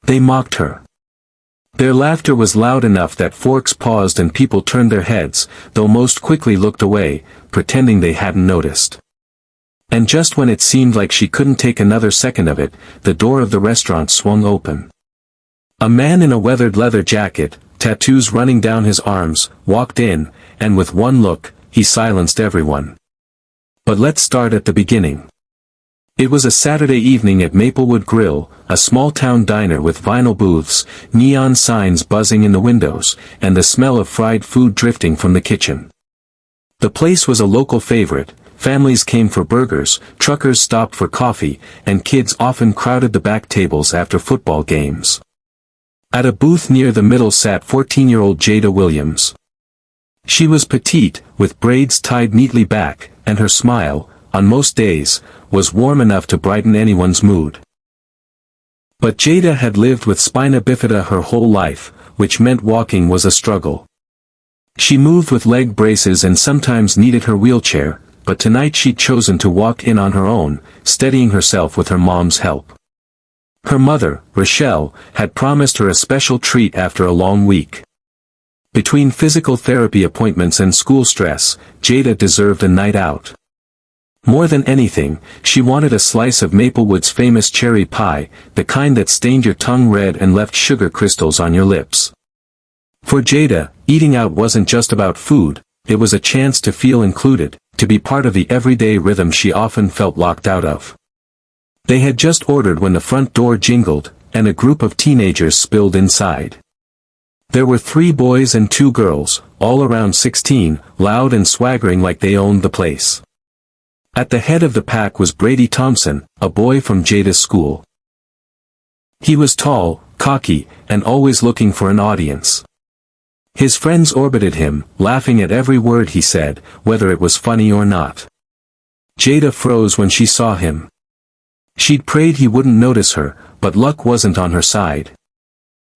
They mocked her. Their laughter was loud enough that forks paused and people turned their heads, though most quickly looked away, pretending they hadn't noticed. And just when it seemed like she couldn't take another second of it, the door of the restaurant swung open. A man in a weathered leather jacket, tattoos running down his arms, walked in, and with one look, he silenced everyone. But let's start at the beginning. It was a Saturday evening at Maplewood Grill, a small-town diner with vinyl booths, neon signs buzzing in the windows, and the smell of fried food drifting from the kitchen. The place was a local favorite. Families came for burgers, truckers stopped for coffee, and kids often crowded the back tables after football games. At a booth near the middle sat 14-year-old Jada Williams. She was petite, with braids tied neatly back, and her smile, on most days, was warm enough to brighten anyone's mood. But Jada had lived with spina bifida her whole life, which meant walking was a struggle. She moved with leg braces and sometimes needed her wheelchair, but tonight she'd chosen to walk in on her own, steadying herself with her mom's help. Her mother, Rochelle, had promised her a special treat after a long week. Between physical therapy appointments and school stress, Jada deserved a night out. More than anything, she wanted a slice of Maplewood's famous cherry pie, the kind that stained your tongue red and left sugar crystals on your lips. For Jada, eating out wasn't just about food, it was a chance to feel included, to be part of the everyday rhythm she often felt locked out of. They had just ordered when the front door jingled, and a group of teenagers spilled inside. There were 3 boys and 2 girls, all around 16, loud and swaggering like they owned the place. At the head of the pack was Brady Thompson, a boy from Jada's school. He was tall, cocky, and always looking for an audience. His friends orbited him, laughing at every word he said, whether it was funny or not. Jada froze when she saw him. She'd prayed he wouldn't notice her, but luck wasn't on her side.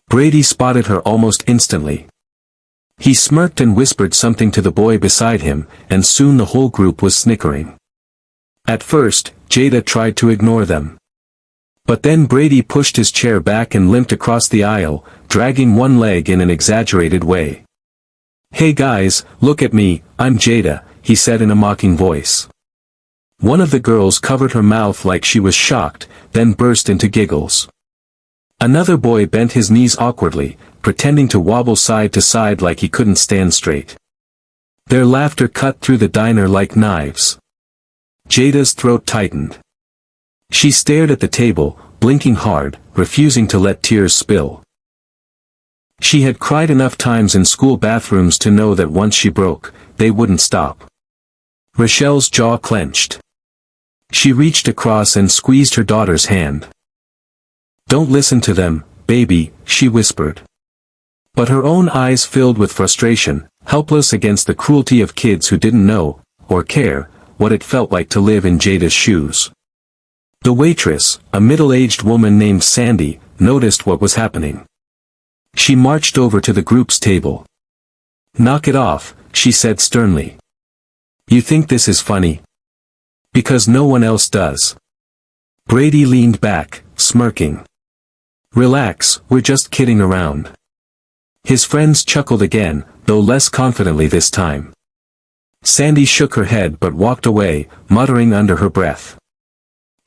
Brady spotted her almost instantly. He smirked and whispered something to the boy beside him, and soon the whole group was snickering. At first, Jada tried to ignore them. But then Brady pushed his chair back and limped across the aisle, dragging one leg in an exaggerated way. "Hey guys, look at me, I'm Jada," he said in a mocking voice. One of the girls covered her mouth like she was shocked, then burst into giggles. Another boy bent his knees awkwardly, pretending to wobble side to side like he couldn't stand straight. Their laughter cut through the diner like knives. Jada's throat tightened. She stared at the table, blinking hard, refusing to let tears spill. She had cried enough times in school bathrooms to know that once she broke, they wouldn't stop. Rochelle's jaw clenched. She reached across and squeezed her daughter's hand. "Don't listen to them, baby," she whispered. But her own eyes filled with frustration, helpless against the cruelty of kids who didn't know, or care, what it felt like to live in Jada's shoes. The waitress, a middle-aged woman named Sandy, noticed what was happening. She marched over to the group's table. "Knock it off," she said sternly. "You think this is funny? Because no one else does." Brady leaned back, smirking. "Relax, we're just kidding around." His friends chuckled again, though less confidently this time. Sandy shook her head but walked away, muttering under her breath.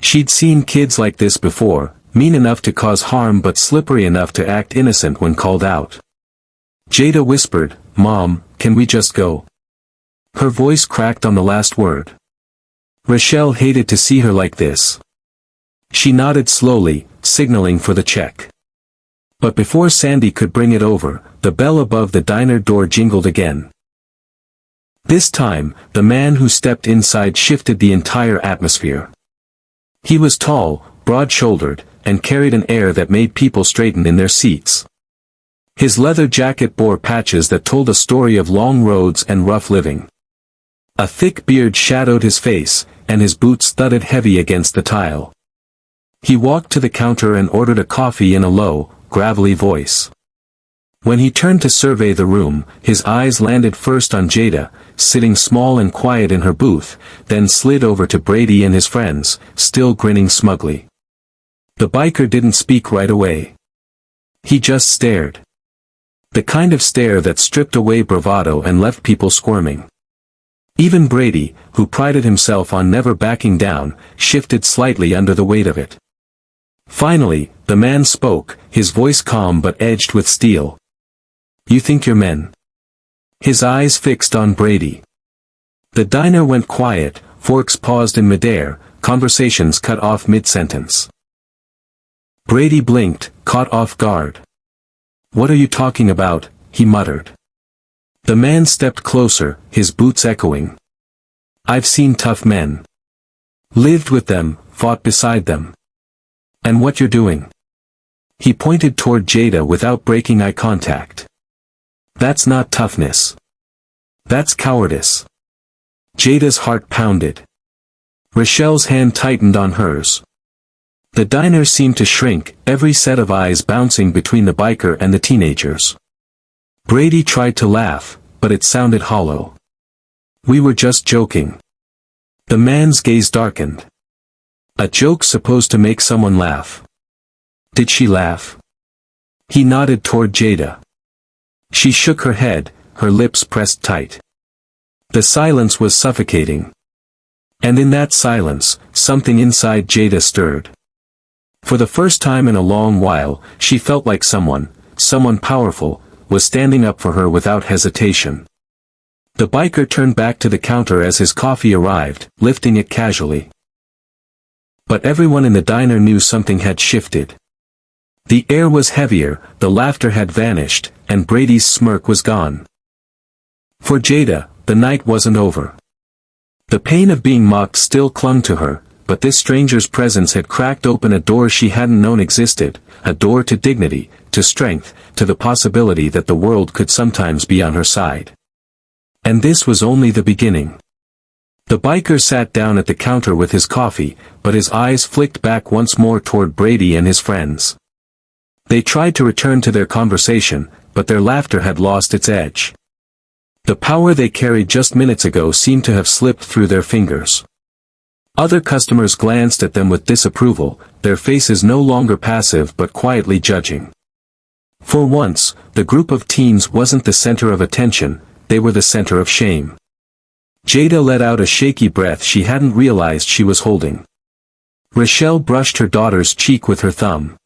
She'd seen kids like this before, mean enough to cause harm but slippery enough to act innocent when called out. Jada whispered, "Mom, can we just go?" Her voice cracked on the last word. Rochelle hated to see her like this. She nodded slowly, signaling for the check. But before Sandy could bring it over, the bell above the diner door jingled again. This time, the man who stepped inside shifted the entire atmosphere. He was tall, broad-shouldered, and carried an air that made people straighten in their seats. His leather jacket bore patches that told a story of long roads and rough living. A thick beard shadowed his face, and his boots thudded heavy against the tile. He walked to the counter and ordered a coffee in a low, gravelly voice. When he turned to survey the room, his eyes landed first on Jada, sitting small and quiet in her booth, then slid over to Brady and his friends, still grinning smugly. The biker didn't speak right away. He just stared. The kind of stare that stripped away bravado and left people squirming. Even Brady, who prided himself on never backing down, shifted slightly under the weight of it. Finally, the man spoke, his voice calm but edged with steel. "You think you're men?" His eyes fixed on Brady. The diner went quiet, forks paused in midair, conversations cut off mid-sentence. Brady blinked, caught off guard. "What are you talking about?" he muttered. The man stepped closer, his boots echoing. "I've seen tough men. Lived with them, fought beside them. And what you're doing?" He pointed toward Jada without breaking eye contact. "That's not toughness. That's cowardice." Jada's heart pounded. Rochelle's hand tightened on hers. The diner seemed to shrink, every set of eyes bouncing between the biker and the teenagers. Brady tried to laugh, but it sounded hollow. "We were just joking." The man's gaze darkened. A joke supposed to make someone laugh. Did she laugh? He nodded toward Jada. She shook her head, her lips pressed tight. The silence was suffocating. And in that silence, something inside Jada stirred. For the first time in a long while, she felt like someone powerful, was standing up for her without hesitation. The biker turned back to the counter as his coffee arrived, lifting it casually. But everyone in the diner knew something had shifted. The air was heavier, the laughter had vanished, and Brady's smirk was gone. For Jada, the night wasn't over. The pain of being mocked still clung to her, but this stranger's presence had cracked open a door she hadn't known existed, a door to dignity, to strength, to the possibility that the world could sometimes be on her side. And this was only the beginning. The biker sat down at the counter with his coffee, but his eyes flicked back once more toward Brady and his friends. They tried to return to their conversation, but their laughter had lost its edge. The power they carried just minutes ago seemed to have slipped through their fingers. Other customers glanced at them with disapproval, their faces no longer passive but quietly judging. For once, the group of teens wasn't the center of attention, they were the center of shame. Jada let out a shaky breath she hadn't realized she was holding. Rochelle brushed her daughter's cheek with her thumb.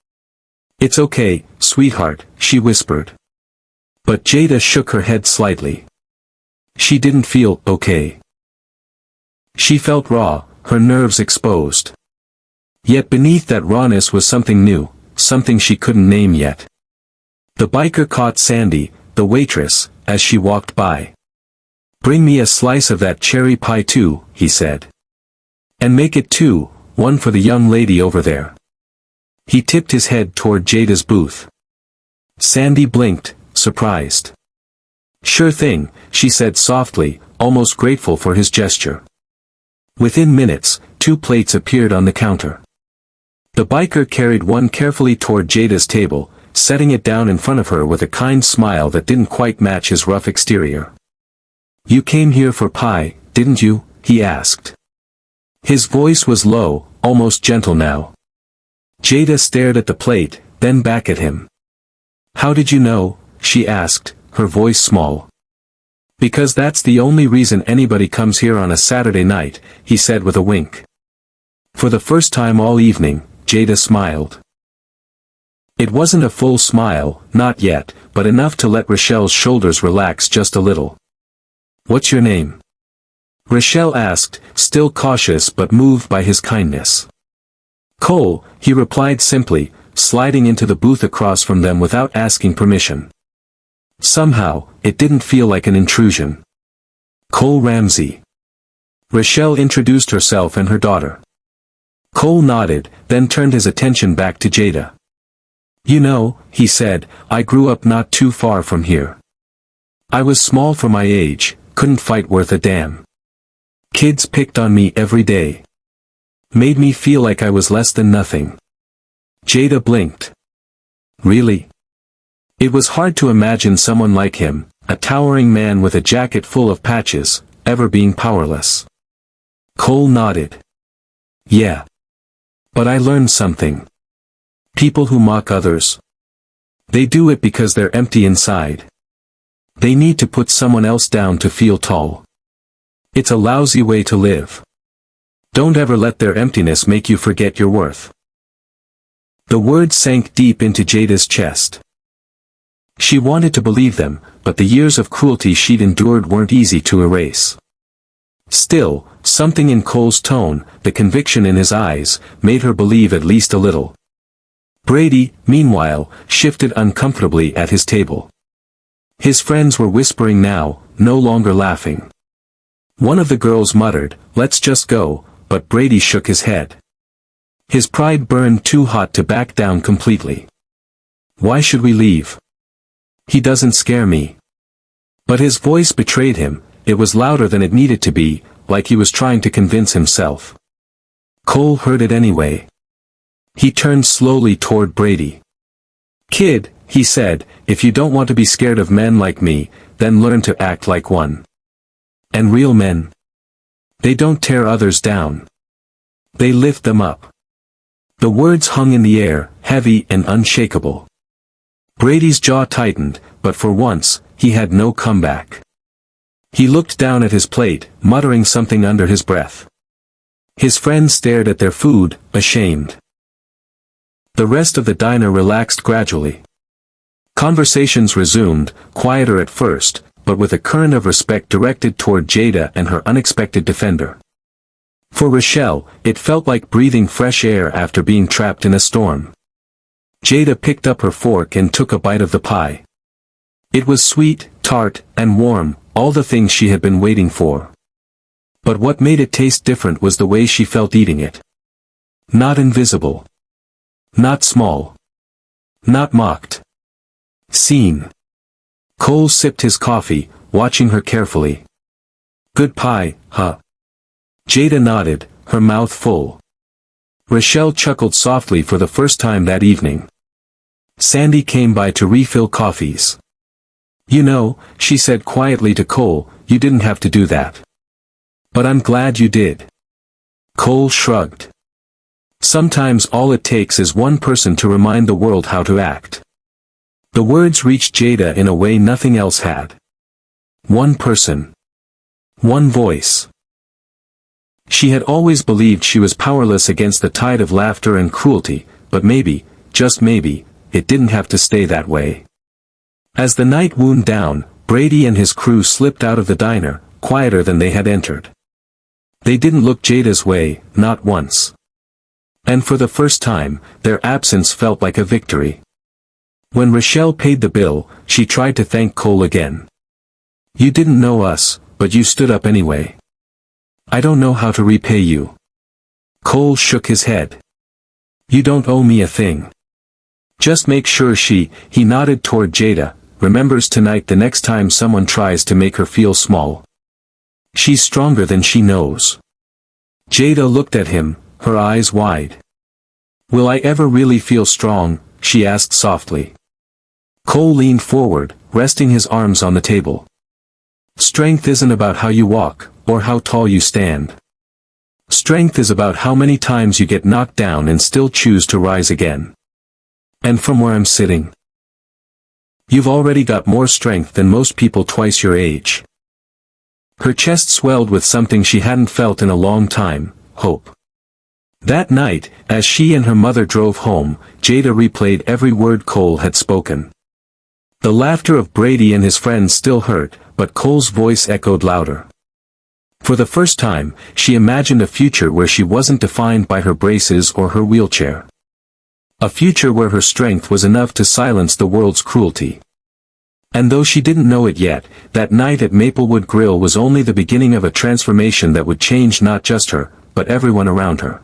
"It's okay, sweetheart," she whispered. But Jada shook her head slightly. She didn't feel okay. She felt raw, her nerves exposed. Yet beneath that rawness was something new, something she couldn't name yet. The biker caught Sandy, the waitress, as she walked by. "Bring me a slice of that cherry pie too," he said. "And make it two, one for the young lady over there." He tipped his head toward Jada's booth. Sandy blinked, surprised. "Sure thing," she said softly, almost grateful for his gesture. Within minutes, 2 plates appeared on the counter. The biker carried one carefully toward Jada's table, setting it down in front of her with a kind smile that didn't quite match his rough exterior. "You came here for pie, didn't you?" he asked. His voice was low, almost gentle now. Jada stared at the plate, then back at him. "How did you know?" she asked, her voice small. "Because that's the only reason anybody comes here on a Saturday night," he said with a wink. For the first time all evening, Jada smiled. It wasn't a full smile, not yet, but enough to let Rochelle's shoulders relax just a little. "What's your name?" Rochelle asked, still cautious but moved by his kindness. "Cole," he replied simply, sliding into the booth across from them without asking permission. Somehow, it didn't feel like an intrusion. "Cole Ramsey." Rochelle introduced herself and her daughter. Cole nodded, then turned his attention back to Jada. "You know," he said, "I grew up not too far from here. I was small for my age, couldn't fight worth a damn. Kids picked on me every day. Made me feel like I was less than nothing." Jada blinked. "Really?" It was hard to imagine someone like him, a towering man with a jacket full of patches, ever being powerless. Cole nodded. "Yeah. But I learned something. People who mock others. They do it because they're empty inside. They need to put someone else down to feel tall. It's a lousy way to live. Don't ever let their emptiness make you forget your worth. The words sank deep into Jada's chest. She wanted to believe them, but the years of cruelty she'd endured weren't easy to erase. Still, something in Cole's tone, the conviction in his eyes, made her believe at least a little. Brady, meanwhile, shifted uncomfortably at his table. His friends were whispering now, no longer laughing. One of the girls muttered, "Let's just go," but Brady shook his head. His pride burned too hot to back down completely. "Why should we leave? He doesn't scare me." But his voice betrayed him, it was louder than it needed to be, like he was trying to convince himself. Cole heard it anyway. He turned slowly toward Brady. "Kid," he said, "if you don't want to be scared of men like me, then learn to act like one. And real men. They don't tear others down. They lift them up." The words hung in the air, heavy and unshakable. Brady's jaw tightened, but for once, he had no comeback. He looked down at his plate, muttering something under his breath. His friends stared at their food, ashamed. The rest of the diner relaxed gradually. Conversations resumed, quieter at first, but with a current of respect directed toward Jada and her unexpected defender. For Rochelle, it felt like breathing fresh air after being trapped in a storm. Jada picked up her fork and took a bite of the pie. It was sweet, tart, and warm, all the things she had been waiting for. But what made it taste different was the way she felt eating it. Not invisible. Not small. Not mocked. Seen. Cole sipped his coffee, watching her carefully. "Good pie, huh?" Jada nodded, her mouth full. Rochelle chuckled softly for the first time that evening. Sandy came by to refill coffees. "You know," she said quietly to Cole, "you didn't have to do that. But I'm glad you did." Cole shrugged. Sometimes all it takes is one person to remind the world how to act. The words reached Jada in a way nothing else had. One person. One voice. She had always believed she was powerless against the tide of laughter and cruelty, but maybe, just maybe, it didn't have to stay that way. As the night wound down, Brady and his crew slipped out of the diner, quieter than they had entered. They didn't look Jada's way, not once. And for the first time, their absence felt like a victory. When Rochelle paid the bill, she tried to thank Cole again. "You didn't know us, but you stood up anyway. I don't know how to repay you." Cole shook his head. "You don't owe me a thing. Just make sure he nodded toward Jada, remembers tonight the next time someone tries to make her feel small. She's stronger than she knows." Jada looked at him, her eyes wide. "Will I ever really feel strong?" she asked softly. Cole leaned forward, resting his arms on the table. "Strength isn't about how you walk, or how tall you stand. Strength is about how many times you get knocked down and still choose to rise again. And from where I'm sitting, you've already got more strength than most people twice your age." Her chest swelled with something she hadn't felt in a long time, hope. That night, as she and her mother drove home, Jada replayed every word Cole had spoken. The laughter of Brady and his friends still hurt, but Cole's voice echoed louder. For the first time, she imagined a future where she wasn't defined by her braces or her wheelchair. A future where her strength was enough to silence the world's cruelty. And though she didn't know it yet, that night at Maplewood Grill was only the beginning of a transformation that would change not just her, but everyone around her.